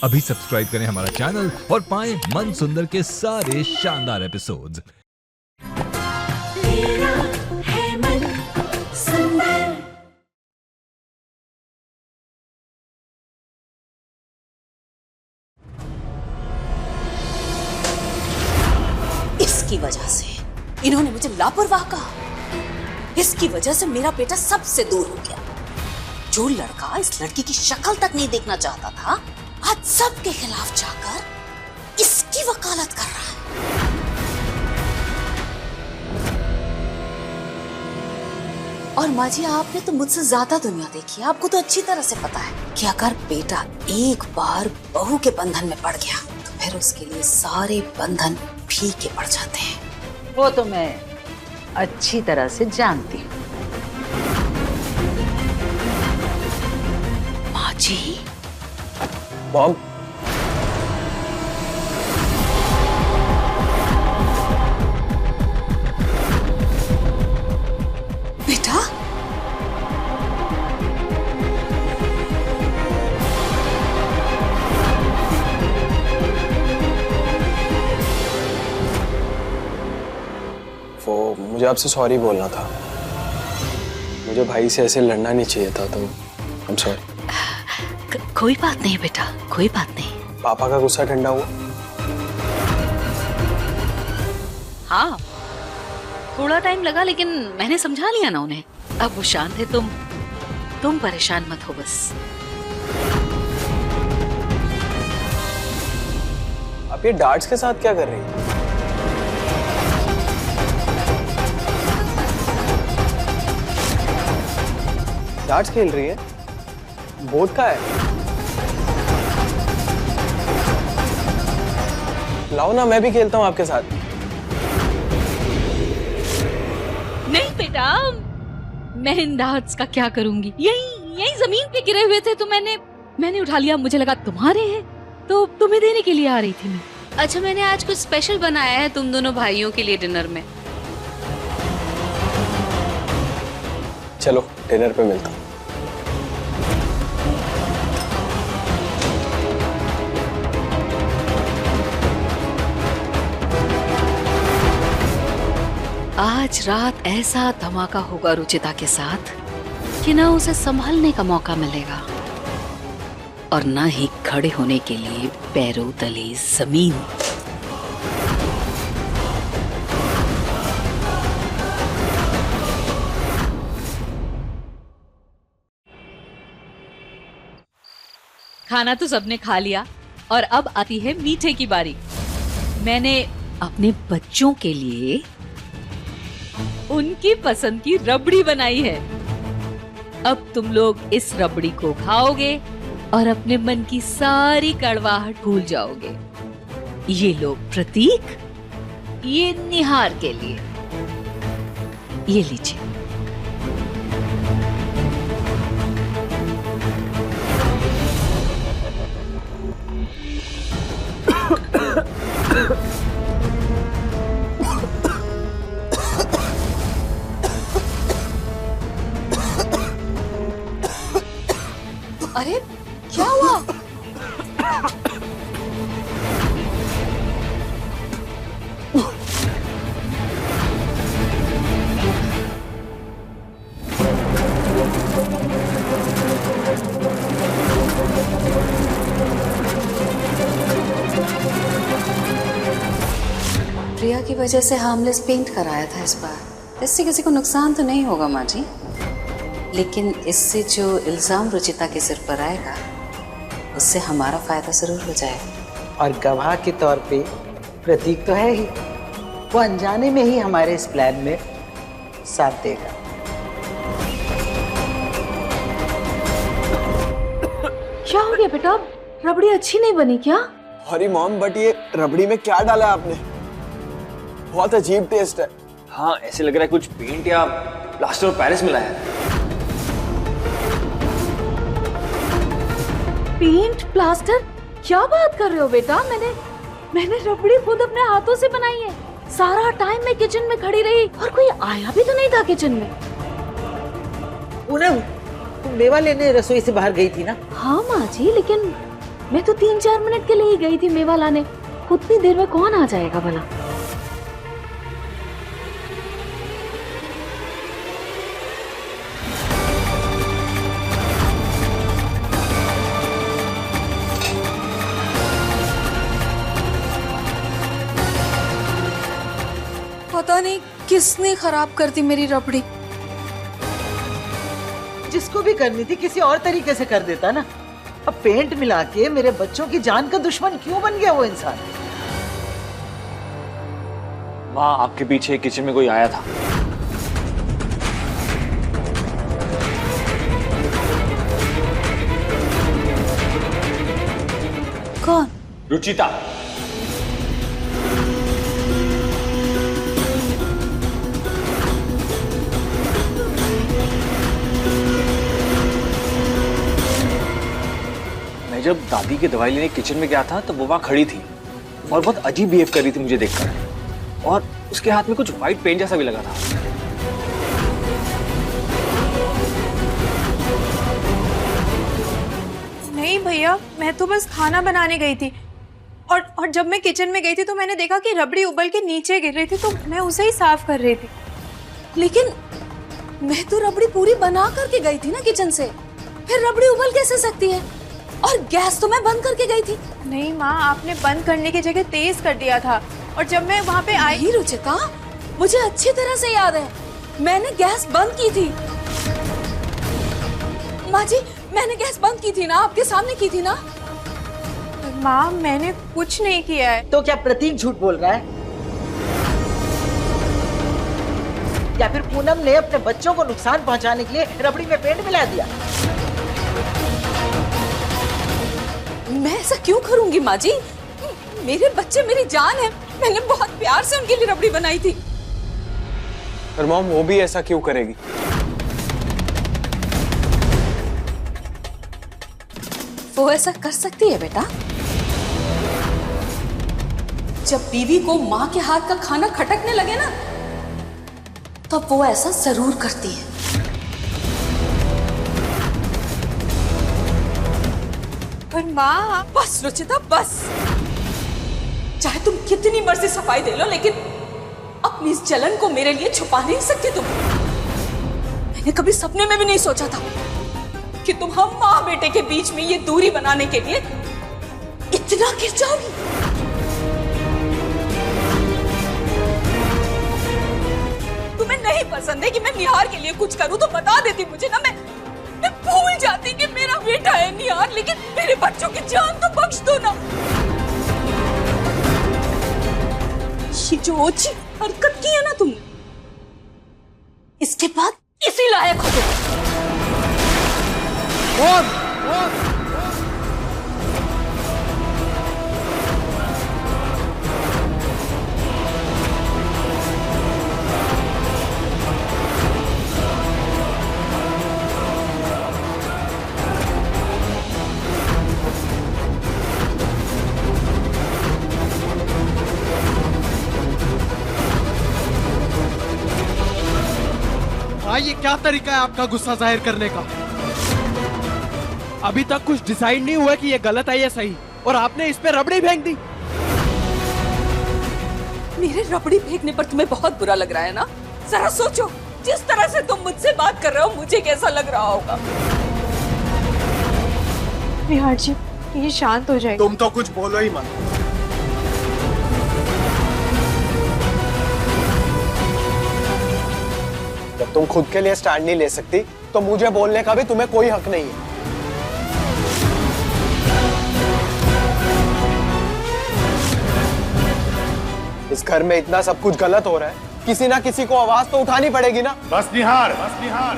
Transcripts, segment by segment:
अभी सब्सक्राइब करें हमारा चैनल और पाएं मन सुंदर के सारे शानदार एपिसोड्स। मेरा है मन सुंदर। इसकी वजह से इन्होंने मुझे लापरवाह कहा। इसकी वजह से मेरा बेटा सबसे दूर हो गया। जो लड़का इस लड़की की शक्ल तक नहीं देखना चाहता था, आज सबके खिलाफ जाकर इसकी वकालत कर रहा है। और माँ जी, आपने तो मुझसे ज्यादा दुनिया देखी है। आपको तो अच्छी तरह से पता है कि अगर बेटा एक बार बहू के बंधन में पड़ गया तो फिर उसके लिए सारे बंधन फीके पड़ जाते हैं। वो तो मैं अच्छी तरह से जानती हूँ। माँ जी, मॉम, बेटा, वो मुझे आपसे सॉरी बोलना था। मुझे भाई से ऐसे लड़ना नहीं चाहिए था, तो आई एम सॉरी। कोई बात नहीं बेटा, कोई बात नहीं। पापा का गुस्सा ठंडा हुआ? हाँ, थोड़ा टाइम लगा, लेकिन मैंने समझा लिया ना उन्हें। अब वो शांत है। तुम परेशान मत हो बस। आप ये डार्ट्स के साथ क्या कर रही हैं? डार्ट्स खेल रही है? बोर्ड का है? लाओ ना, मैं भी खेलता हूँ आपके साथ। नहीं बेटा, मैं इन डार्ट्स का क्या करूंगी। यही जमीन पे गिरे हुए थे तो मैंने उठा लिया। मुझे लगा तुम्हारे हैं तो तुम्हें देने के लिए आ रही थी मैं। अच्छा, मैंने आज कुछ स्पेशल बनाया है तुम दोनों भाइयों के लिए डिनर में। चलो डिनर पे मिलता हूँ। आज रात ऐसा धमाका होगा रुचिता के साथ कि ना उसे संभलने का मौका मिलेगा और ना ही खड़े होने के लिए पैरों तले जमीन। खाना तो सबने खा लिया और अब आती है मीठे की बारी। मैंने अपने बच्चों के लिए उनकी पसंद की रबड़ी बनाई है। अब तुम लोग इस रबड़ी को खाओगे और अपने मन की सारी कड़वाहट भूल जाओगे। ये लो प्रतीक, ये निहार के लिए, ये लीजिए। अरे क्या हुआ? प्रिया की वजह से हार्मलेस पेंट कराया था इस बार। इससे किसी को नुकसान तो नहीं होगा माँ जी, लेकिन इससे जो इल्जाम रुचिता के सिर पर आएगा उससे हमारा फायदा जरूर हो जाएगा। और गवाह के तौर पे प्रतीक तो है ही, वो अनजाने में ही हमारे इस प्लान में साथ देगा। क्या हो गया बेटा? रबड़ी अच्छी नहीं बनी क्या? अरे मॉम, बट ये रबड़ी में क्या डाला है आपने? बहुत अजीब टेस्ट है। हाँ, ऐसे लग रहा है कुछ पेंट या प्लास्टर ऑफ पेरिस मिलाया है। Paint plaster? क्या बात कर रहे हो बेटा? मैंने रबड़ी खुद अपने हाथों से बनाई है। सारा टाइम मैं किचन में खड़ी रही और कोई आया भी तो नहीं था किचन में। पूनम, तुम मेवा लेने रसोई से बाहर गई थी ना? हाँ माँ जी, लेकिन मैं तो 3-4 मिनट के लिए ही गई थी मेवा लाने, उतनी देर में कौन आ जाएगा भला। पता नहीं किसने खराब कर दी मेरी रबड़ी। जिसको भी करनी थी किसी और तरीके से कर देता ना। अब पेंट मिला के मेरे बच्चों की जान का दुश्मन क्यों बन गया वो इंसान? माँ, आपके पीछे किचन में कोई आया था। कौन? रुचिता। मैं जब दादी की दवाई लेने किचन में गया था तो वो वहां खड़ी थी और बहुत अजीब बिहेव कर रही थी मुझे देखकर, और उसके हाथ में कुछ व्हाइट पेंट जैसा भी लगा था। नहीं भैया, मैं तो बस खाना बनाने गई थी और जब मैं किचन में गई थी तो मैंने देखा कि रबड़ी उबल के नीचे गिर रही थी, तो मैं उसे ही साफ कर रही थी। लेकिन मैं तो रबड़ी पूरी बना करके गई थी ना किचन से, फिर रबड़ी उबल कैसे सकती है? और गैस तो मैं बंद करके गई थी। नहीं माँ, आपने बंद करने की जगह तेज कर दिया था, और जब मैं वहाँ पे आई। रुचिता, मुझे अच्छी तरह से याद है, मैंने गैस बंद की थी। माँ जी, मैंने गैस बंद की थी ना, आपके सामने की थी ना। माँ, मैंने कुछ नहीं किया है। तो क्या प्रतीक झूठ बोल रहा है? या फिर पूनम ने अपने बच्चों को नुकसान पहुंचाने के लिए रबड़ी में पेंट मिला दिया? मैं ऐसा क्यों करूंगी माँ जी? मेरे बच्चे मेरी जान है, मैंने बहुत प्यार से उनके लिए रबड़ी बनाई थी। पर मॉम, वो भी ऐसा क्यों करेगी? वो ऐसा कर सकती है बेटा। जब बीवी को माँ के हाथ का खाना खटकने लगे ना, तब वो ऐसा जरूर करती है। पर माँ, बस रुचिता बस। चाहे तुम कितनी मर्जी सफाई दे लो, लेकिन अपनी इस जलन को मेरे लिए छुपा नहीं सकती तुम। मैंने कभी सपने में भी नहीं सोचा था कि तुम हम माँ बेटे के बीच में ये दूरी बनाने के लिए इतना गिर जाओगी। तुम्हें नहीं पसंद है कि मैं निहार के लिए कुछ करूं तो बता देती मुझे ना, मैं भूल जाती कि मेरा बेटा है निहार, लेकिन मेरे बच्चों की जान तो बख्श दो ना। ये जो ओछी हरकत की है ना तुमने, इसके बाद इसी लायक हो तुम। ये क्या तरीका है आपका गुस्सा जाहिर करने का? अभी तक कुछ डिसाइड नहीं हुआ कि ये गलत है या सही, और आपने इस पे रबड़ी फेंक दी। मेरे रबड़ी फेंकने पर तुम्हें बहुत बुरा लग रहा है ना? जरा सोचो, जिस तरह से तुम मुझसे बात कर रहे हो मुझे कैसा लग रहा होगा। निहार जी, ये शांत हो जाएगा। तुम तो कुछ बोलो ही मत। जब तुम खुद के लिए स्टैंड नहीं ले सकती तो मुझे बोलने का भी तुम्हें कोई हक नहीं है। इस घर में इतना सब कुछ गलत हो रहा है, किसी ना किसी को आवाज तो उठानी पड़ेगी ना। बस निहार, बस निहार,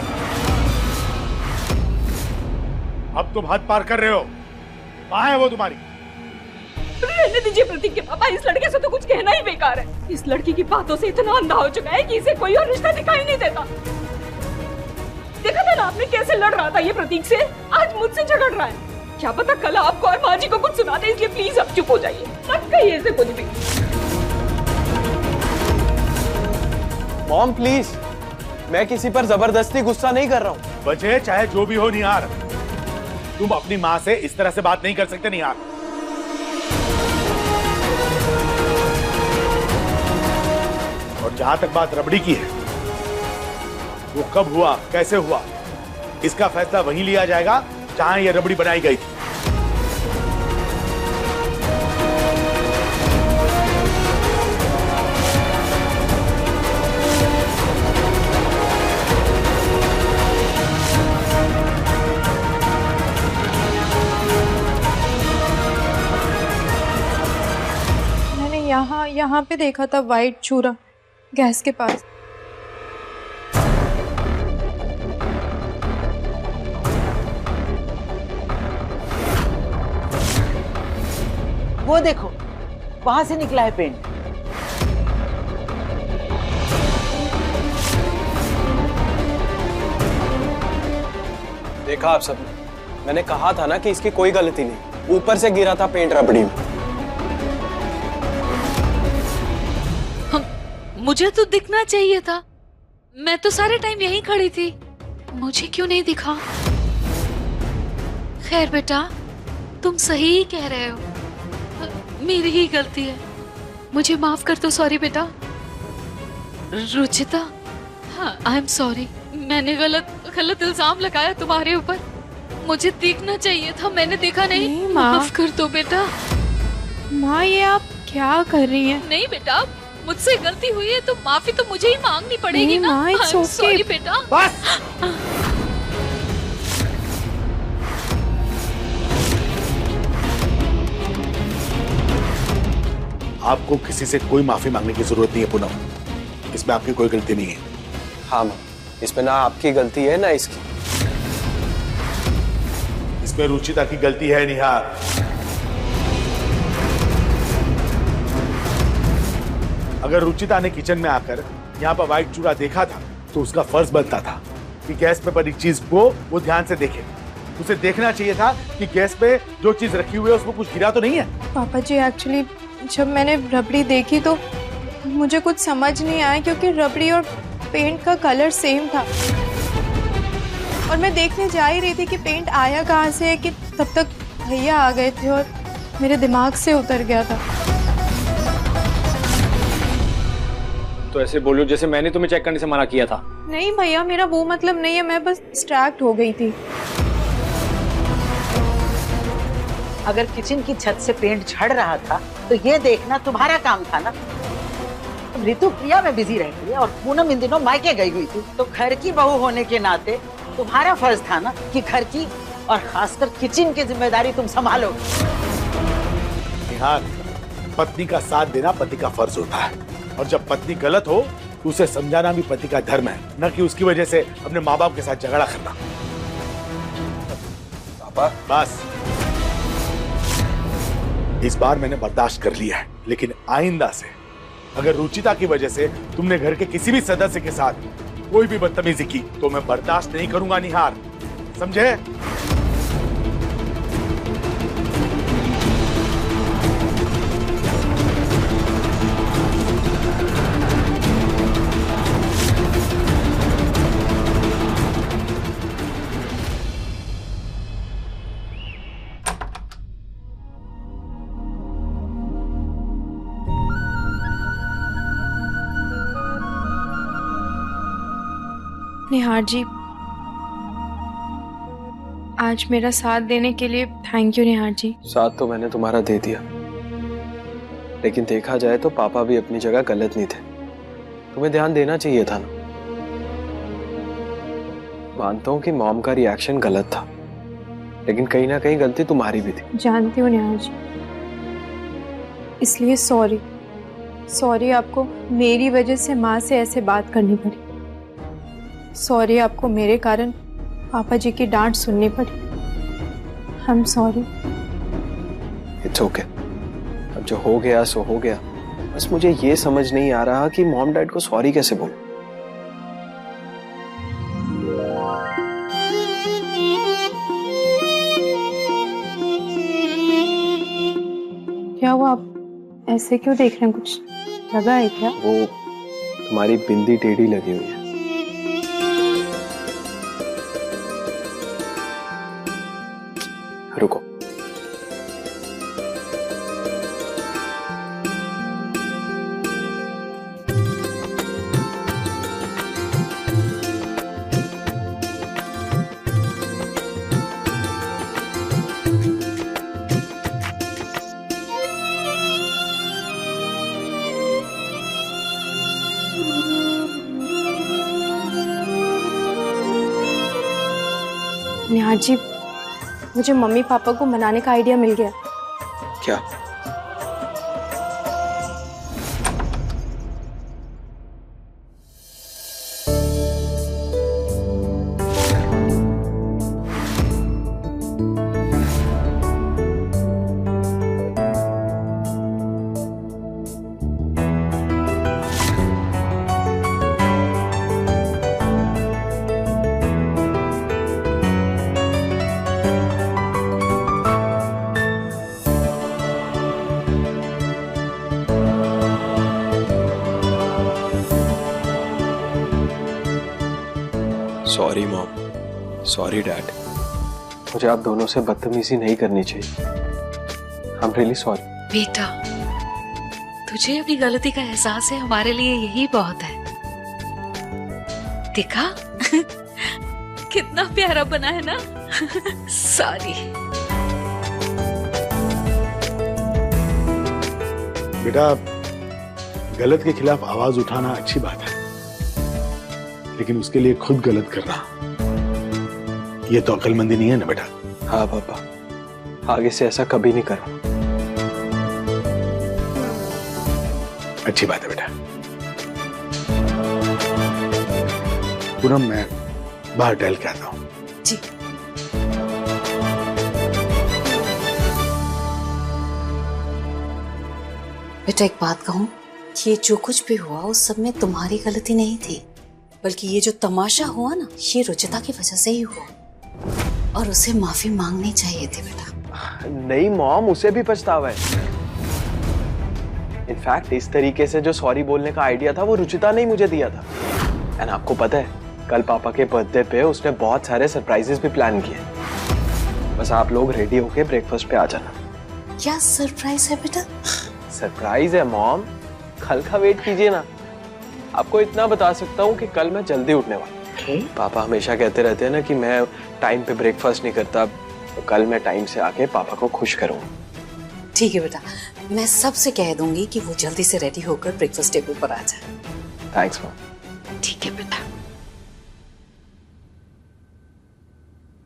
अब तुम हद पार कर रहे हो। कहाँ है वो तुम्हारी? रहने दीजिए प्रतीक के पापा, इस लड़के से तो कुछ कहना ही बेकार है। इस लड़की की बातों से इतना अंधा हो चुका है कि इसे कोई और रिश्ता दिखाई नहीं देता। देखा था ना आपने कैसे लड़ रहा था ये प्रतीक से, आज मुझसे झगड़ रहा है। क्या पता कल आपको और माँ जी को कुछ सुना दे, इसलिए प्लीज अब चुप हो जाइए, मत कहिए इसे कुछ भी। मॉम प्लीज, मैं किसी पर जबरदस्ती गुस्सा नहीं कर रहा हूँ। बचे चाहे जो भी हो निहार, तुम अपनी माँ से इस तरह से बात नहीं कर सकते निहार। और जहां तक बात रबड़ी की है, वो कब हुआ, कैसे हुआ, इसका फैसला वहीं लिया जाएगा जहां ये रबड़ी बनाई गई थी। मैंने यहाँ पे देखा था वाइट चूरा गैस के पास। वो देखो, वहां से निकला है पेंट। देखा आप सबने, मैंने कहा था ना कि इसकी कोई गलती नहीं, ऊपर से गिरा था पेंट रबड़ी में। मुझे तो दिखना चाहिए था, मैं तो सारे टाइम यहीं खड़ी थी, मुझे क्यों नहीं दिखा? खैर बेटा, तुम सही कह रहे हो, मेरी ही गलती है, मुझे माफ कर दो। सॉरी बेटा। रुचिता, हाँ आई एम सॉरी, मैंने गलत इल्जाम लगाया तुम्हारे ऊपर, मुझे देखना चाहिए था, मैंने देखा नहीं। माफ कर दो बेटा। माँ ये आप क्या कर रही हैं? नहीं बेटा, मुझसे गलती हुई है तो माफी तो मुझे ही मांगनी पड़ेगी ना। सॉरी बेटा। बस। आपको किसी से कोई माफी मांगने की जरूरत नहीं है पूनम, इसमें आपकी कोई गलती नहीं है। हाँ माँ, इसमें ना आपकी गलती है ना इसकी। इसमें रुचिता की गलती है निहार। अगर रुचिता ने किचन में आकर यहाँ पर व्हाइट चूड़ा देखा था तो उसका फर्ज बनता था कि गैस पे पड़ी चीज को वो ध्यान से देखे। उसे देखना चाहिए था कि गैस पे जो चीज रखी हुई है उसमें कुछ गिरा तो नहीं है। पापा जी एक्चुअली जब मैंने रबड़ी देखी तो मुझे कुछ समझ नहीं आया, क्योंकि रबड़ी और पेंट का कलर सेम था और मैं देखने जा ही रही थी कि पेंट आया कहाँ से है कि तब तक भैया आ गए थे और मेरे दिमाग से उतर गया था। तो ऐसे बोलो जैसे मैंने तुम्हें चेक करने से मना किया था। नहीं भैया, मेरा वो मतलब नहीं है, मैं बस डिस्ट्रैक्ट हो गई थी। अगर किचन की छत से पेंट झड़ रहा था तो ये देखना तुम्हारा काम था ना। ऋतु प्रिया में बिजी रहती है और पूनम इन दिनों मायके गई हुई थी, तो घर की बहू होने के नाते तुम्हारा फर्ज था ना कि घर की और खासकर किचन की जिम्मेदारी तुम संभालो। निहार, पत्नी का साथ देना पति का फर्ज होता है, और जब पत्नी गलत हो तो उसे समझाना भी पति का धर्म है, न कि उसकी वजह से अपने माँ बाप के साथ झगड़ा करना। पापा बस, इस बार मैंने बर्दाश्त कर लिया है, लेकिन आइंदा से अगर रुचिता की वजह से तुमने घर के किसी भी सदस्य के साथ कोई भी बदतमीजी की तो मैं बर्दाश्त नहीं करूंगा निहार, समझे? निहार जी, आज मेरा साथ देने के लिए थैंक यू निहार जी। साथ तो मैंने तुम्हारा दे दिया, लेकिन देखा जाए तो पापा भी अपनी जगह गलत नहीं थे, तुम्हें ध्यान देना चाहिए था ना। मानता हूँ कि मॉम का रिएक्शन गलत था, लेकिन कहीं ना कहीं गलती तुम्हारी भी थी। जानती हूँ निहार जी, इसलिए सॉरी आपको मेरी वजह से माँ से ऐसे बात करनी पड़ी। सॉरी आपको मेरे कारण पापा जी की डांट सुननी पड़ी। I am sorry. It's okay, अब जो हो गया सो हो गया। बस मुझे ये समझ नहीं आ रहा कि मॉम डैड को सॉरी कैसे बोलूं। क्या हुआ, आप ऐसे क्यों देख रहे हैं? कुछ लगा है क्या? वो तुम्हारी बिंदी टेढ़ी लगी हुई है। जी, मुझे मम्मी पापा को मनाने का आइडिया मिल गया। क्या? Sorry mom, sorry dad. मुझे आप दोनों से बदतमीजी नहीं करनी चाहिए। I am really sorry. बेटा, तुझे अपनी गलती का एहसास है, हमारे लिए यही बहुत है। देखा कितना प्यारा बना है ना। सॉरी बेटा, गलत के खिलाफ आवाज उठाना अच्छी बात है, लेकिन उसके लिए खुद गलत करना, ये तो अक्लमंदी नहीं है ना बेटा। हाँ पापा, आगे से ऐसा कभी नहीं करूँ। अच्छी बात है बेटा। पूनम, मैं बाहर टहल के आता हूँ। जी। बेटा एक बात कहूँ, ये जो कुछ भी हुआ उस सब में तुम्हारी गलती नहीं थी, बल्कि ये जो तमाशा हुआ ना, ये रुचिता की वजह से ही हुआ, और उसे माफी मांगनी चाहिए थी बेटा। नहीं मॉम, उसे भी पछतावा है। इनफैक्ट इस तरीके से जो सॉरी बोलने का आइडिया था वो रुचिता ने ही मुझे दिया था। एंड आपको पता है, कल पापा के बर्थडे पे उसने बहुत सारे सरप्राइजेस भी प्लान किए। बस आप लोग रेडी होके ब्रेकफास्ट पे आ जाना। क्या सरप्राइज है बेटा? सरप्राइज है मॉम, कल का वेट कीजिए ना। आपको इतना बता सकता हूँ कि कल मैं जल्दी उठने वाला हूँ। पापा हमेशा कहते रहते हैं ना कि मैं टाइम पे ब्रेकफास्ट नहीं करता, तो कल मैं टाइम से आके पापा को खुश करूँगा। ठीक है बेटा, मैं सबसे कह दूंगी कि वो जल्दी से रेडी होकर ब्रेकफास्ट टेबल पर आ जाए। Thanks mom. ठीक है बेटा।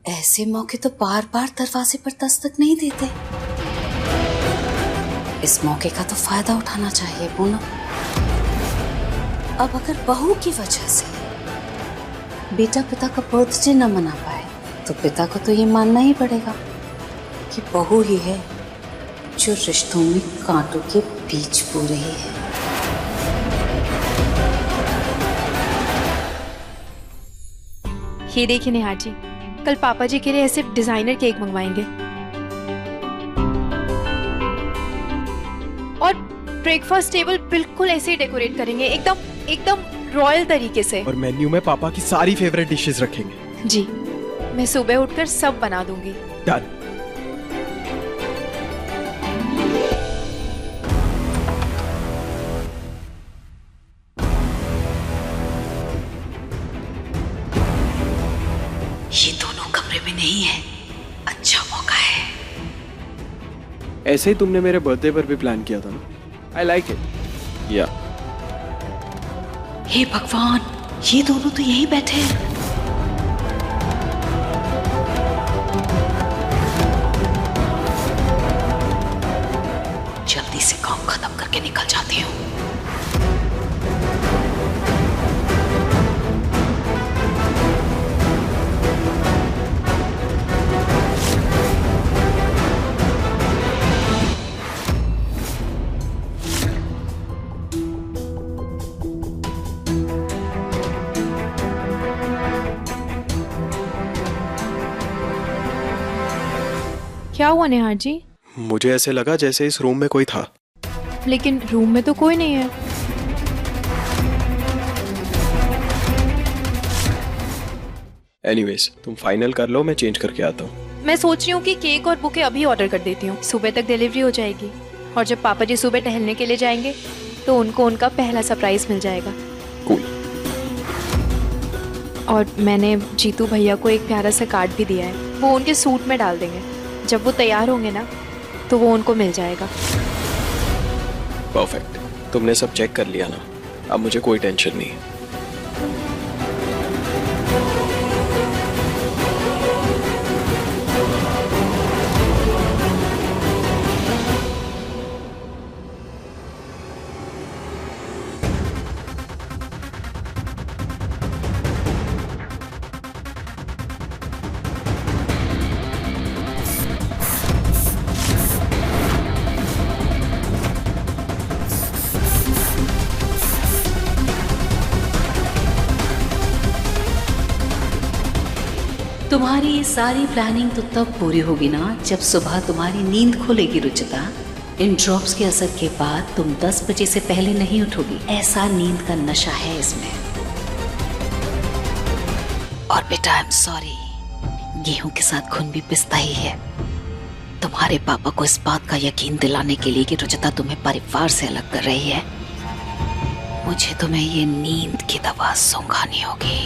ऐसे मौके तो बार बार दरवाजे पर दस्तक नहीं देते, इस मौके का तो फायदा उठाना चाहिए पूनम। अब अगर बहू की वजह से बेटा पिता का बर्थडे न मना पाए, तो पिता को तो ये मानना ही पड़ेगा कि बहू ही है जो रिश्तों में कांटों के बीच बो रही है। ये देखिए निहार जी, कल पापा जी के लिए ऐसे डिजाइनर केक मंगवाएंगे और ब्रेकफास्ट टेबल बिल्कुल ऐसे ही डेकोरेट करेंगे, एकदम रॉयल तरीके से। और मेन्यू में पापा की सारी फेवरेट डिशेस रखेंगे। जी, मैं सुबह उठकर सब बना दूंगी। डन। ये दोनों कमरे में नहीं है, अच्छा मौका है। ऐसे ही तुमने मेरे बर्थडे पर भी प्लान किया था ना। I like it. या हे भगवान, ये दोनों तो यहीं बैठे हैं। जल्दी से काम खत्म करके निकल जाती हूँ। क्या हुआ निहार जी? मुझे ऐसे लगा जैसे इस रूम में कोई था। लेकिन रूम में तो कोई नहीं है। एनीवेज, तुम फाइनल कर लो, मैं चेंज करके आता हूँ। मैं सोच रही हूँ कि केक और बुके अभी ऑर्डर कर देती हूँ, सुबह तक डिलीवरी हो जाएगी। और जब पापा जी सुबह टहलने के लिए जाएंगे तो उनको उनका पहला सरप्राइज मिल जाएगा। कूल। और मैंने जीतू भैया को एक प्यारा सा कार्ड भी दिया है, वो उनके सूट में डाल देंगे। जब वो तैयार होंगे ना तो वो उनको मिल जाएगा। परफेक्ट। तुमने सब चेक कर लिया ना, अब मुझे कोई टेंशन नहीं है। तुम्हारी ये सारी प्लानिंग तो तब पूरी होगी ना जब सुबह तुम्हारी नींद खुलेगी रुचिता। इन ड्रॉप्स के असर के बाद तुम 10 बजे से पहले नहीं उठोगी। ऐसा नींद का नशा है इसमें। और बेटा आई एम सॉरी, गेहूं के साथ खून भी पिसता ही है। तुम्हारे पापा को इस बात का यकीन दिलाने के लिए कि रुचिता तुम्हें परिवार से अलग कर रही है, मुझे तुम्हें ये नींद की दवा सूंघानी होगी।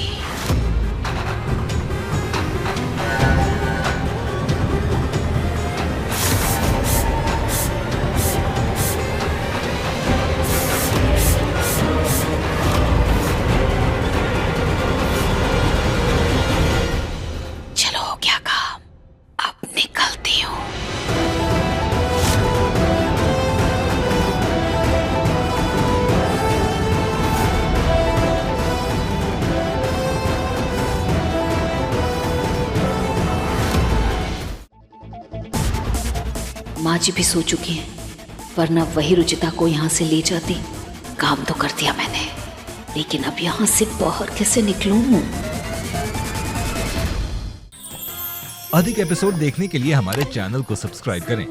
चलो हो गया काम, अब निकलती हूँ। माँ जी भी सो चुकी हैं, वरना वही रुचिता को यहाँ से ले जाती। काम तो कर दिया मैंने, लेकिन अब यहाँ से बाहर कैसे निकलूं? अधिक एपिसोड देखने के लिए हमारे चैनल को सब्सक्राइब करें